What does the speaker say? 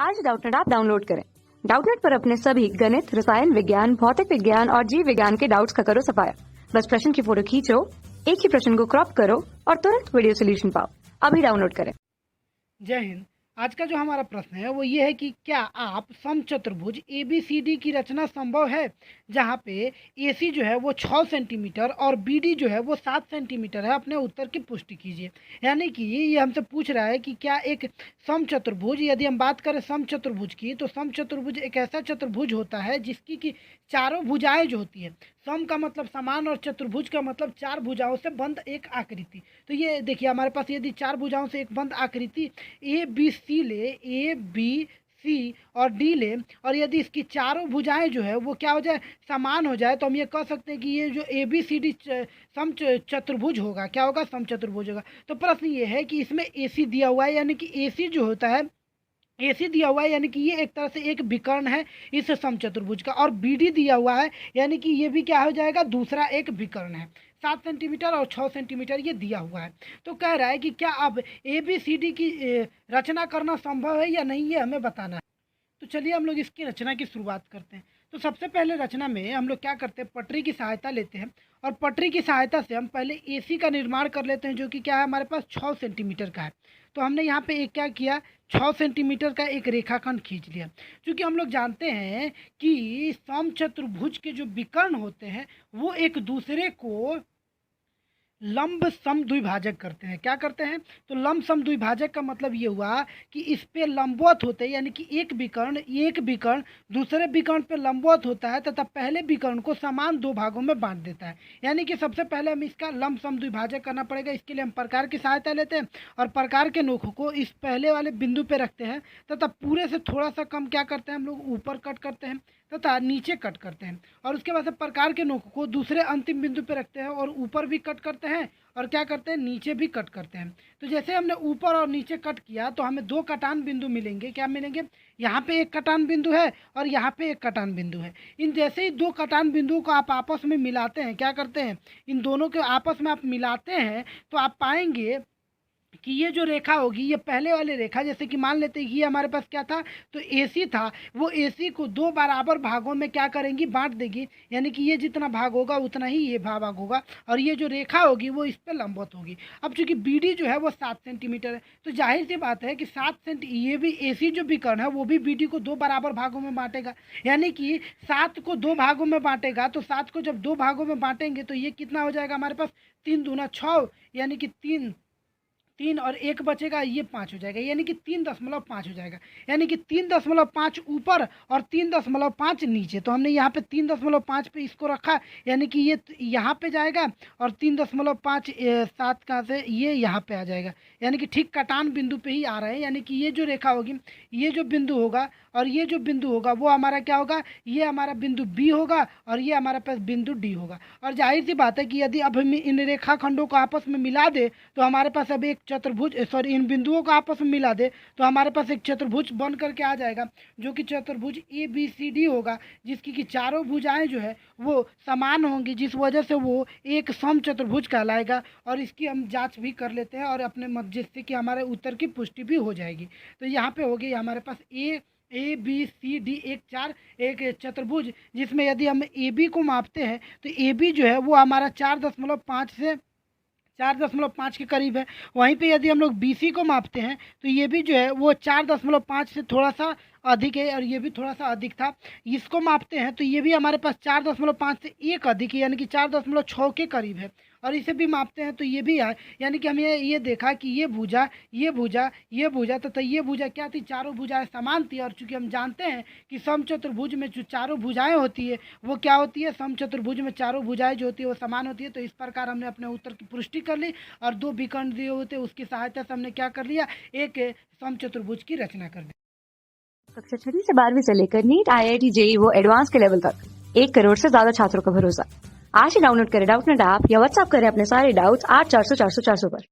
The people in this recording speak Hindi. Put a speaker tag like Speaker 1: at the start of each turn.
Speaker 1: आज डाउटनेट ऐप डाउनलोड करें। डाउटनेट पर अपने सभी गणित, रसायन विज्ञान, भौतिक विज्ञान और जीव विज्ञान के डाउट्स का करो सफाया। बस प्रश्न की फोटो खींचो, एक ही प्रश्न को क्रॉप करो और तुरंत वीडियो सोल्यूशन पाओ। अभी डाउनलोड करें।
Speaker 2: जय हिंद। आज का जो हमारा प्रश्न है वो ये है कि क्या आप समचतुर्भुज ABCD की रचना संभव है जहाँ पे AC जो है वो 6 सेंटीमीटर और BD जो है वो 7 सेंटीमीटर है। अपने उत्तर की पुष्टि कीजिए। यानी कि ये हमसे पूछ रहा है कि क्या एक समचतुर्भुज, यदि हम बात करें समचतुर्भुज की, तो समचतुर्भुज एक ऐसा चतुर्भुज होता है जिसकी की चारों भुजाएं जो होती है, सम का मतलब समान और चतुर्भुज का मतलब चार भुजाओं से बंद एक आकृति। तो ये देखिए हमारे पास यदि चार भुजाओं से एक बंद आकृति ABC ले, ABC और D ले, और यदि इसकी चारों भुजाएं जो है वो क्या हो जाए, समान हो जाए, तो हम ये कह सकते हैं कि ये जो ABCD सम चतुर्भुज होगा। क्या होगा? सम चतुर्भुज होगा। तो प्रश्न ये है कि इसमें AC दिया हुआ है, यानी कि AC जो होता है, AC दिया हुआ है, यानी कि ये एक तरह से एक विकर्ण है इस समचतुर्भुज का, और BD दिया हुआ है, यानी कि ये भी क्या हो जाएगा, दूसरा एक विकर्ण है। 7 सेंटीमीटर और 6 सेंटीमीटर ये दिया हुआ है। तो कह रहा है कि क्या अब ABCD की रचना करना संभव है या नहीं, ये हमें बताना है। तो चलिए हम लोग इसकी रचना की शुरुआत करते हैं। तो सबसे पहले रचना में हम लोग क्या करते हैं, पटरी की सहायता लेते हैं, और पटरी की सहायता से हम पहले AC का निर्माण कर लेते हैं, जो कि क्या है, हमारे पास 6 सेंटीमीटर का है। तो हमने यहाँ पे एक क्या किया, 6 सेंटीमीटर का एक रेखाखंड खींच लिया। क्योंकि हम लोग जानते हैं कि समचतुर्भुज के जो विकर्ण होते हैं वो एक दूसरे को लंब समद्विभाजक करते हैं। क्या करते हैं? तो लंब समद्विभाजक का मतलब ये हुआ कि इस पे लंबवत होते हैं, यानी कि एक विकर्ण दूसरे विकर्ण पे लंबवत होता है तथा पहले विकर्ण को समान दो भागों में बांट देता है। यानी कि सबसे पहले हम इसका लंब समद्विभाजक करना पड़ेगा। इसके लिए हम प्रकार की सहायता लेते हैं और प्रकार के नोक को इस पहले वाले बिंदु पे रखते हैं तथा पूरे से थोड़ा सा कम क्या करते हैं, हम लोग ऊपर कट करते हैं तथा नीचे कट करते हैं, और उसके बाद से प्रकार के नोक को दूसरे अंतिम बिंदु पे रखते हैं और ऊपर भी कट करते हैं और क्या करते हैं, नीचे भी कट करते हैं। तो जैसे हमने ऊपर और नीचे कट किया तो हमें दो कटान बिंदु मिलेंगे। क्या मिलेंगे? यहाँ पे एक कटान बिंदु है और यहाँ पे एक कटान बिंदु है। इन जैसे ही दो कटान बिंदुओं को आप आपस में मिलाते हैं, क्या करते हैं, इन दोनों के आपस में आप मिलाते हैं, तो आप पाएंगे कि ये जो रेखा होगी, ये पहले वाली रेखा, जैसे कि मान लेते हैं ये हमारे पास क्या था, तो AC था, वो AC को दो बराबर भागों में क्या करेंगी, बांट देगी। यानी कि ये जितना भाग होगा उतना ही ये भाग होगा, और ये जो रेखा होगी वो इस पर लंबवत होगी। अब चूंकि BD जो है वो 7 सेंटीमीटर है, तो जाहिर सी बात है कि 7 सेंटी ये भी AC जो विकर्ण है वो भी BD को दो बराबर भागों में बांटेगा। यानी कि 7 को दो भागों में बांटेगा, तो 7 को जब दो भागों में बांटेंगे तो ये कितना हो जाएगा हमारे पास, 3 दूना 6, यानी कि 3 और 1 बचेगा, ये 5 हो जाएगा, यानी कि 3.5 हो जाएगा। यानी कि 3.5 ऊपर और 3.5 नीचे। तो हमने यहाँ पे 3.5 पे इसको रखा, यानी कि ये यहाँ पे जाएगा, और 3.5 7 कहाँ से, ये यहाँ पे आ जाएगा। यानी कि ठीक कटान बिंदु पे ही आ रहे हैं। यानी कि ये जो रेखा होगी, ये जो बिंदु होगा और ये जो बिंदु होगा वो हमारा क्या होगा, ये हमारा बिंदु B होगा और ये हमारे पास बिंदु D होगा। और जाहिर सी बात है कि यदि अब हम इन रेखाखंडों को आपस में मिला दे तो हमारे पास अब एक चतुर्भुज, सॉरी, इन बिंदुओं को आपस में मिला दे तो हमारे पास एक चतुर्भुज बन करके आ जाएगा, जो कि चतुर्भुज ABCD होगा, जिसकी कि चारों भुजाएं जो है वो समान होंगी, जिस वजह से वो एक समचतुर्भुज कहलाएगा। और इसकी हम जांच भी कर लेते हैं और अपने मत, जिससे कि हमारे उत्तर की पुष्टि भी हो जाएगी। तो यहाँ पे हो गई हमारे पास ABCD एक चतुर्भुज, जिसमें यदि हम AB को मापते हैं तो AB जो है वो हमारा 4.5 के करीब है। वहीं पे यदि हम लोग BC को मापते हैं तो ये भी जो है वो 4.5 से थोड़ा सा अधिक है, और ये भी थोड़ा सा अधिक था। इसको मापते हैं तो ये भी हमारे पास 4.5 से एक अधिक है, यानी कि 4.6 के करीब है। और इसे भी मापते हैं तो ये भी है, यानी कि हमें ये देखा कि ये भुजा तथा ये भुजा क्या थी, चारों भुजाएं समान थी। और चूंकि हम जानते हैं कि समचतुर्भुज में जो चारों भुजाएं होती है वो क्या होती है, समचतुर्भुज में चारों भुजाएं जो होती है वो समान होती है। तो इस प्रकार हमने अपने उत्तर की पुष्टि कर ली, और दो विकर्ण दिए होते उसकी सहायता से हमने क्या कर लिया, एक समचतुर्भुज की रचना कर दी।
Speaker 1: कक्षा 6 से 12वीं से लेकर नीट, IIT, JEE वो एडवांस के लेवल तक 1 करोड़ से ज्यादा छात्रों का भरोसा। आज ही डाउनलोड करें डाउटनेट ऐप या व्हाट्सएप करें अपने सारे डाउट्स 8400 400 400 पर।